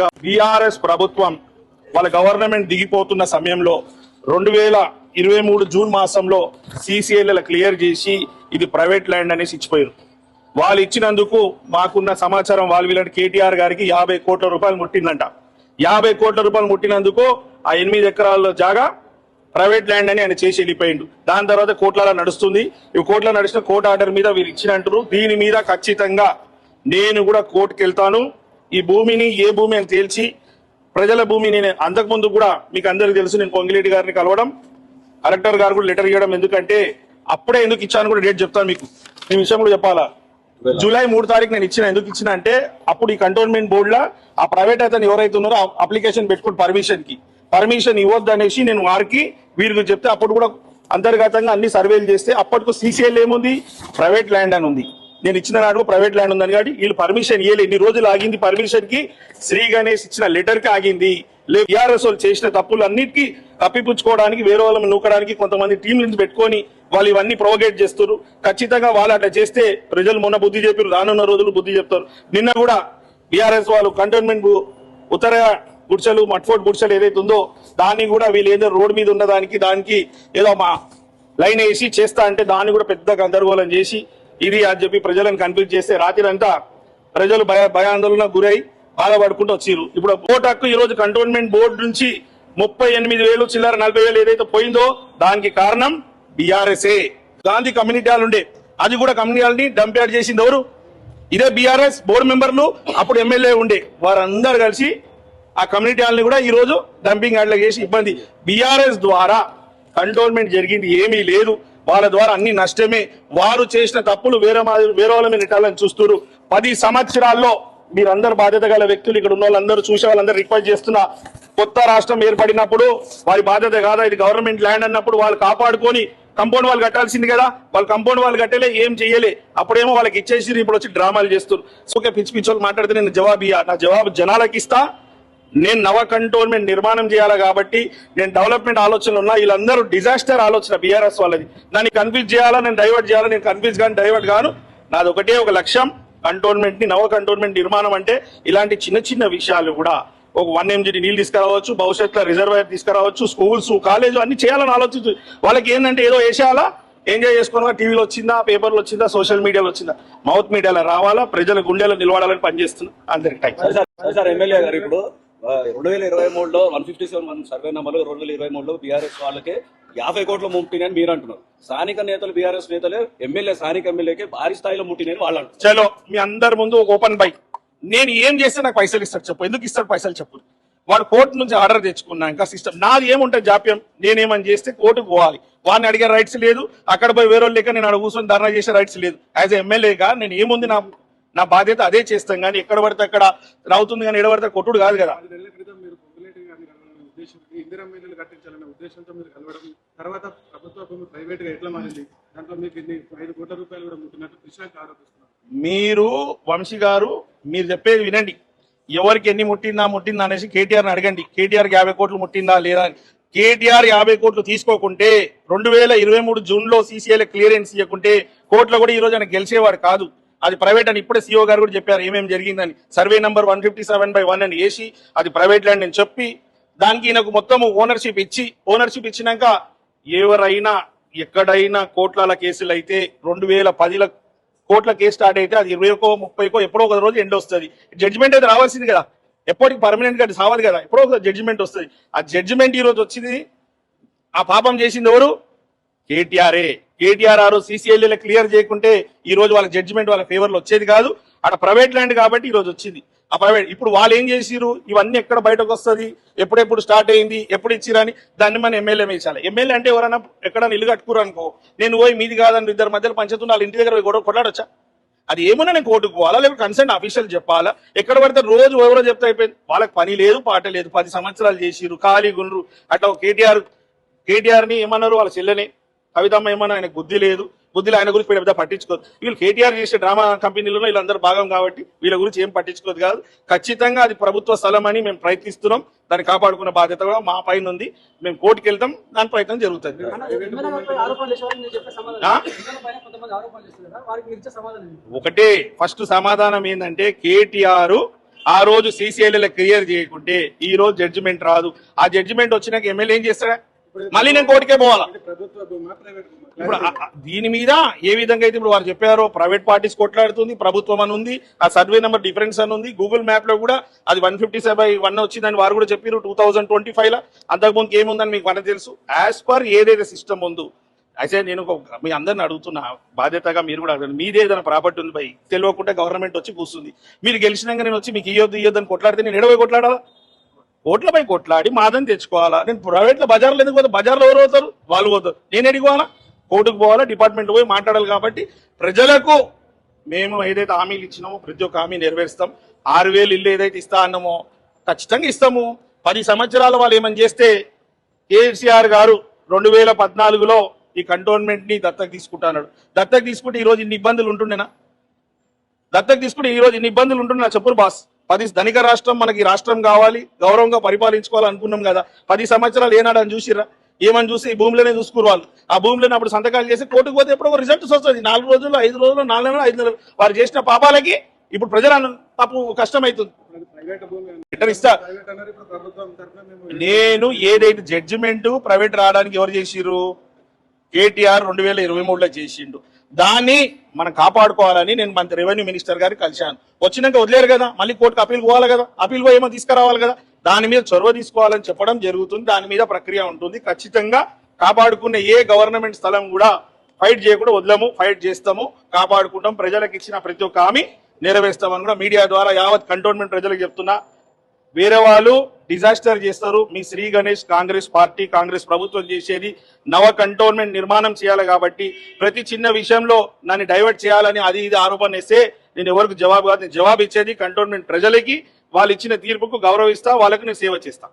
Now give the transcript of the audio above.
ముందుగా బీఆర్ఎస్ ప్రభుత్వం వాళ్ళ గవర్నమెంట్ దిగిపోతున్న సమయంలో 2023 జూన్ మాసంలో CCLL క్లియర్ చేసి ఇది ప్రైవేట్ ల్యాండ్ అనేసి ఇచ్చిపోయారు. వాళ్ళు ఇచ్చినందుకు మాకున్న సమాచారం వాళ్ళు వీళ్ళంటే కేటీఆర్ గారికి 50 కోట్ల రూపాయలు ముట్టిందంట. 50 కోట్ల రూపాయలు ముట్టినందుకు ఆ 8 ఎకరాల జాగా ప్రైవేట్ ల్యాండ్ అని ఆయన చేసి వెళ్ళిపోయిండు. దాని తర్వాత కోట్ల నడుస్తుంది. ఈ కోట్ల నడిచిన కోర్టు ఆర్డర్ మీద వీరు ఇచ్చినట్టు దీని మీద ఖచ్చితంగా నేను కూడా కోర్టుకు వెళ్తాను. ఈ భూమిని ఏ భూమి అని తేల్చి ప్రజల భూమి. నేను అంతకుముందు కూడా మీకు అందరికీ తెలుసు, నేను పొంగిరెడ్డి గారిని కలవడం, కలెక్టర్ గారు కూడా లెటర్ ఇవ్వడం. ఎందుకంటే అప్పుడే ఎందుకు ఇచ్చాను కూడా డేట్ చెప్తాను మీకు. ఈ విషయం కూడా చెప్పాలా. జూలై 3 తారీఖు నేను ఇచ్చిన. ఎందుకు ఇచ్చిన అంటే అప్పుడు ఈ కంటోన్మెంట్ బోర్డులో ఆ ప్రైవేట్ అతను ఎవరైతే ఉన్నారో అప్లికేషన్ పెట్టుకుని పర్మిషన్ ఇవ్వద్దు అనేసి నేను వారికి వీరికి చెప్తే అప్పుడు కూడా అంతర్గతంగా అన్ని సర్వేలు చేస్తే అప్పటికు CCL ఏముంది, ప్రైవేట్ ల్యాండ్ అని ఉంది. నేను ఇచ్చిన నాడు ప్రైవేట్ ల్యాండ్ ఉందని కాబట్టి వీళ్ళు పర్మిషన్ ఇవ్వలేదు. ఇన్ని రోజులు ఆగింది పర్మిషన్ కి. శ్రీ గణేష్ ఇచ్చిన లెటర్ కి ఆగింది. బీఆర్ఎస్ వాళ్ళు చేసిన తప్పులు అన్నిటికీ తప్పిపుచ్చుకోవడానికి వేరే వాళ్ళని నూకడానికి కొంతమంది టీం నుంచి పెట్టుకొని వాళ్ళు ఇవన్నీ ప్రొవోకేట్ చేస్తారు. ఖచ్చితంగా వాళ్ళు అట్లా చేస్తే ప్రజలు మొన్న బుద్ధి చెప్పారు, రానున్న రోజులు బుద్ధి చెప్తారు. నిన్న కూడా బీఆర్ఎస్ వాళ్ళు కంటోన్మెంట్ ఉత్తర గుడ్చలు మట్ఫోర్ట్ గుడ్చలు ఏదైతే ఉందో దాన్ని కూడా వీళ్ళు ఏదో రోడ్ మీద ఉన్నదానికి దానికి ఏదో మా లైన్ వేసి చేస్తా అంటే దాన్ని కూడా పెద్ద గందరగోళం చేసి ఇది అని చెప్పి ప్రజలను కన్ఫ్యూజ్ చేస్తే రాత్రి అంతా ప్రజలు భయాందోళన గురై బాధపడుకుంటూ వచ్చారు. ఇప్పుడు ఓటు హక్కు ఈ రోజు కంటోన్మెంట్ బోర్డు నుంచి 38,000 చిల్లర 40,000 ఏదైతే పోయిందో దానికి కారణం బీఆర్ఎస్ఏ. గాంధీ కమ్యూనిటీ హాల్ ఉండే, అది కూడా కమ్యూనిటీ హాల్ ని డంప్ యార్డ్ చేసింది ఎవరు? ఇదే బీఆర్ఎస్ బోర్డు మెంబర్లు, అప్పుడు ఎమ్మెల్యే ఉండే వారందరూ కలిసి ఆ కమ్యూనిటీ హాల్ ని కూడా ఈ రోజు డంపింగ్ యార్డ్ చేసి ఇబ్బంది. బీఆర్ఎస్ ద్వారా కంటోన్మెంట్ జరిగింది ఏమీ లేదు. వాళ్ళ ద్వారా అన్ని నష్టమే. వారు చేసిన తప్పులు వేరే వాళ్ళ మీద నెట్టాలని చూస్తున్నారు. 10 సంవత్సరాల్లో మీరందరూ బాధ్యత గల వ్యక్తులు, ఇక్కడ ఉన్న వాళ్ళందరూ చూసే వాళ్ళందరూ రిక్వెస్ట్ చేస్తున్నా, కొత్త రాష్ట్రం ఏర్పడినప్పుడు వారి బాధ్యత కాదా ఇది గవర్నమెంట్ ల్యాండ్ అన్నప్పుడు వాళ్ళు కాపాడుకొని కంపౌండ్ వాళ్ళు కట్టాల్సింది కదా. వాళ్ళు కంపౌండ్ వాళ్ళు కట్టలే, ఏం చేయలే. అప్పుడేమో వాళ్ళకి ఇచ్చేసి ఇప్పుడు వచ్చి డ్రామాలు చేస్తారు. ఓకే, పిచ్చి పిచ్చోళ్ళు మాట్లాడితే నేను జవాబు ఇయ్యా. నా జవాబు జనాలకి ఇస్తా. నేను నవ కంటోన్మెంట్ నిర్మాణం చేయాలి కాబట్టి నేను డెవలప్మెంట్ ఆలోచనలు ఉన్నా. వీళ్ళందరూ డిజాస్టర్ ఆలోచన బీఆర్ఎస్ వాళ్ళది. దాన్ని కన్ఫ్యూజ్ చేయాలా, నేను డైవర్ట్ చేయాలా. నేను కన్ఫ్యూజ్ కానీ డైవర్ట్ గాను. నాది ఒకటే ఒక లక్ష్యం, కంటోన్మెంట్ ని నవ కంటోన్మెంట్ నిర్మాణం. అంటే ఇలాంటి చిన్న చిన్న విషయాలు కూడా ఒక 1 MGD నీళ్ళు తీసుకురావచ్చు, భవిష్యత్తులో రిజర్వాయర్ తీసుకురావచ్చు, స్కూల్స్ కాలేజ్ అన్ని చేయాలని ఆలోచించు. వాళ్ళకి ఏంటంటే ఏదో వేసేయాలా, ఎంజాయ్ చేసుకోవాలా. టీవీలో వచ్చిందా, పేపర్లో వచ్చిందా, సోషల్ మీడియాలో వచ్చిందా, మౌత్ మీడియాలో రావాలా, ప్రజల గుండెలో నిలబడాలని పనిచేస్తున్నా. అందరికి థ్యాంక్స్. ఎమ్మెల్యే గారు ఇప్పుడు 2023లో 157 సర్వే నెంబర్లు 2023లో బీఆర్ఎస్ వాళ్ళకి 50 కోట్లు ముట్టినని మీరు అంటున్నారు. స్థానిక నేతలు బీఆర్ఎస్ నేతలే స్థానిక ఎమ్మెల్యేకి భారీ స్థాయిలో ముట్టినని వాళ్ళు అంటారు. చలో మీ అందరి ముందు ఒక ఓపెన్ బై. నేను ఏం చేస్తే నాకు పైసలు ఇస్తాడు చెప్పు. ఎందుకు ఇస్తాడు పైసలు చెప్పు. వాడు కోర్టు నుంచి ఆర్డర్ తెచ్చుకున్నాక సిస్టమ్ నాది ఏముంటుంది జాప్యం. నేనేమని చేస్తే కోర్టుకు పోవాలి. వాడిని అడిగే రైట్స్ లేదు. అక్కడ పోయి వేరే లేక నేను అక్కడ కూర్చొని ధర్నా చేసే రైట్స్ లేదు. యాజ్ ఎమ్మెల్యేగా నేను ఏముంది, నా బాధ్యత అదే చేస్తాం. కానీ ఎక్కడ పడితే అక్కడ రావుతుంది కానీ ఎడబడితే కొట్టుడు కాదు కదా. తర్వాత ప్రభుత్వ భూమి ప్రైవేట్ గా ఎట్లా మారింది, దాంట్లో మీకు 5 కోట్ల రూపాయలు కూడా ముట్టినట్టు కృష్ణాకి ఆరోపిస్తున్నారు. మీరు వంశీ గారు మీరు చెప్పేది వినండి. ఎవరికి ఎన్ని ముట్టిందా అనేసి కేటీఆర్ని అడగండి. కేటీఆర్కి 50 కోట్లు ముట్టిందా లేదా అని. కేటీఆర్ 50 కోట్లు తీసుకోకుంటే 2023 జూన్లో CCL క్లియరెన్స్ ఇవ్వకుంటే కోర్టులో కూడా ఈ రోజు ఆయన గెలిచేవాడు కాదు. అది ప్రైవేట్ అని ఇప్పుడే CEO గారు కూడా చెప్పారు ఏమేమి జరిగిందని. సర్వే నంబర్ 157/1 అని వేసి అది ప్రైవేట్ ల్యాండ్ అని చెప్పి దానికి ఈయనకు మొత్తం ఓనర్షిప్ ఇచ్చినాక ఎవరైనా ఎక్కడైనా కోట్ల కేసులు అయితే 2010 కోట్ల కేసు స్టార్ట్ అయితే అది 20కో 30కో ఎప్పుడో ఒక రోజు ఎండ్ వస్తుంది. జడ్జిమెంట్ అయితే రావాల్సింది కదా. ఎప్పటికి పర్మనెంట్ గా సావాలి కదా. ఎప్పుడో ఒక జడ్జిమెంట్ వస్తుంది. ఆ జడ్జిమెంట్ ఈ రోజు వచ్చింది. ఆ పాపం చేసింది ఎవరు? కేటీఆర్ CCL క్లియర్ చేయకుంటే ఈ రోజు వాళ్ళ జడ్జిమెంట్ వాళ్ళ ఫేవర్ లో వచ్చేది కాదు. అక్కడ ప్రైవేట్ ల్యాండ్ కాబట్టి ఈ రోజు వచ్చింది. ఆ ప్రైవేట్ ఇప్పుడు వాళ్ళు ఏం చేసిరు, ఇవన్నీ ఎక్కడ బయటకు వస్తుంది, ఎప్పుడెప్పుడు స్టార్ట్ అయింది, ఎప్పుడు ఇచ్చిరని దాన్ని మన ఎమ్మెల్యే వేసాలి. ఎమ్మెల్యే అంటే ఎవరైనా ఎక్కడైనా ఇల్లు కట్టుకురు అనుకో, నేను పోయి మీది కాదని ఇద్దరు మధ్యలో పంచుతున్న వాళ్ళ ఇంటి దగ్గర కూడా కొట్లాడొచ్చా? అది ఏమన్నా నేను కోర్టుకు పోవాలా, లేకపోతే కన్సర్న్ అఫీషియల్ చెప్పాలా? ఎక్కడ పడితే రోజు ఎవరో చెప్తే అయిపోయింది. వాళ్ళకి పని లేదు పాట లేదు. 10 సంవత్సరాలు చేసిరు, ఖాళీ గుండ్రు. అట్లా కేటీఆర్ ని ఏమన్నారు, వాళ్ళ చెల్లెని కవితమ్మ ఏమన్నా ఆయనకు బుద్ధి లేదు. బుద్ధిలో ఆయన గురించి పెద్ద పట్టించుకోదు. వీళ్ళు కేటీఆర్ చేసే డ్రామా కంపెనీలో వీళ్ళందరూ భాగం కాబట్టి వీళ్ళ గురించి ఏం పట్టించుకోదు కాదు. ఖచ్చితంగా అది ప్రభుత్వ స్థలం అని మేము ప్రయత్నిస్తున్నాం. దాన్ని కాపాడుకున్న బాధ్యత కూడా మా పైన ఉంది. మేము కోర్టుకు వెళ్తాం, దాని ప్రయత్నం జరుగుతుంది. ఒకటే ఫస్ట్ సమాధానం ఏంటంటే కేటీఆర్ ఆ రోజు CCIL క్లియర్ చేయకుంటే ఈ రోజు జడ్జిమెంట్ రాదు. ఆ జడ్జిమెంట్ వచ్చినాక ఎమ్మెల్యే ఏం చేస్తాడా? మళ్ళీ నేను కోర్టుకే పోవాలా? ఇది ప్రభుత్వ భూమా ప్రైవేట్ భూమా? ఇప్పుడు దీని మీద ఏ విధంగా అయితే ఇప్పుడు వారు చెప్పారో ప్రైవేట్ పార్టీస్ కొట్లాడుతుంది, ప్రభుత్వం అని ఉంది, ఆ సర్వే నెంబర్ డిఫరెన్స్ అని ఉంది. గూగుల్ మ్యాప్ లో కూడా అది 157/1 వచ్చిందని వారు కూడా చెప్పారు 2025 లో. అంతకుముందుకు ఏముందని మీకు మనకు తెలుసు. యాజ్ పర్ ఏదైతే సిస్టమ్ ఉందో అయితే నేను మీ అందరిని అడుగుతున్నా, బాధ్యతగా మీరు కూడా అడగండి. మీదే ఏదైనా ప్రాపర్టీ ఉంది పోయి తెలియకుండా గవర్నమెంట్ వచ్చి కూర్చుంది, మీరు గెలిచినాక నేను వచ్చి మీకు ఇయ్యొద్దు అని కొట్లాడితే నేను ఎడవై కొట్లాడాలా? కోట్లపై కొట్లాడి మాదని తెచ్చుకోవాలా? నేను ప్రైవేట్లో బజార్లో ఎందుకు పోతా? బజార్లో ఎవరు పోతారు? వాళ్ళు పోతారు. నేను ఎడిపోవాలా? కోర్టుకు పోవాలా? డిపార్ట్మెంట్ పోయి మాట్లాడాలి. కాబట్టి ప్రజలకు మేము ఏదైతే హామీలు ఇచ్చినామో ప్రతి ఒక్క హామీ నెరవేరుస్తాం. 6,000 ఇల్లు ఏదైతే ఇస్తా అన్నామో ఖచ్చితంగా ఇస్తాము. 10 సంవత్సరాల వాళ్ళు ఏమని చేస్తే కేసీఆర్ గారు 2014లో ఈ కంటోన్మెంట్ ని దత్తత తీసుకుంటున్నాడు. దత్తత తీసుకుంటే ఈ రోజు ఇన్ని ఇబ్బందులు ఉంటుండేనా? దత్తత తీసుకుంటే ఈ రోజు ఇన్ని ఇబ్బందులు ఉంటుండే చెప్పురు బాస్. 10 ధనిక రాష్ట్రం, మనకి రాష్ట్రం కావాలి, గౌరవంగా పరిపాలించుకోవాలి అనుకున్నాం కదా. 10 సంవత్సరాలు ఏనాడని చూసిర్రా? ఏమని చూసి ఈ భూమిలోనే చూసుకురు వాళ్ళు. ఆ భూమిలోనే అప్పుడు సంతకాలు చేసి కోర్టుకు పోతే ఎప్పుడో రిజల్ట్స్ వస్తుంది. 4 రోజుల్లో 5 రోజుల్లో 4 నెలలు 5 నెలలు వారు చేసిన పాపాలకి ఇప్పుడు ప్రజల తప్పు కష్టమవుతుంది. అది ప్రైవేట్ భూమి లెటర్ ఇస్తా. ప్రైవేట్ అన్నారు, ఇప్పుడు ప్రభుత్వం తరఫున మేము నేను ఏదైతే జడ్జిమెంట్ ప్రైవేట్ రావడానికి ఎవరు చేసిర్రు? కేటీఆర్ 2023లో చేసిండు. దాన్ని మనం కాపాడుకోవాలని నేను మన రెవెన్యూ మినిస్టర్ గారికి కలిశాను. వచ్చినాక వదిలేరు కదా, మళ్ళీ కోర్టుకు అప్పీల్ పోవాలి కదా, అప్పీల్ పోయి ఏమో తీసుకురావాలి కదా. దాని మీద చొరవ తీసుకోవాలని చెప్పడం జరుగుతుంది. దాని మీద ప్రక్రియ ఉంటుంది. ఖచ్చితంగా కాపాడుకునే ఏ గవర్నమెంట్ స్థలం కూడా ఫైట్ చేయకుండా వదలము, ఫైట్ చేస్తాము, కాపాడుకుంటాం. ప్రజలకు ఇచ్చిన ప్రతి ఒక్క హామీ నెరవేరుస్తామని కూడా మీడియా ద్వారా యావత్ కంటోన్మెంట్ ప్రజలకు చెప్తున్నా. వేరే వాళ్ళు డిజాస్టర్ చేస్తారు. మీ శ్రీ గణేష్ కాంగ్రెస్ పార్టీ, కాంగ్రెస్ ప్రభుత్వం చేసేది నవ కంటోన్మెంట్ నిర్మాణం చేయాలి. కాబట్టి ప్రతి చిన్న విషయంలో నన్ను డైవర్ట్ చేయాలని అది ఇది ఆరోపణ వేస్తే నేను ఎవరికి జవాబు కాదు. నేను జవాబు ఇచ్చేది కంటోన్మెంట్ ప్రజలకి, వాళ్ళు ఇచ్చిన తీర్పుకు గౌరవిస్తా, వాళ్ళకి నేను సేవ చేస్తా.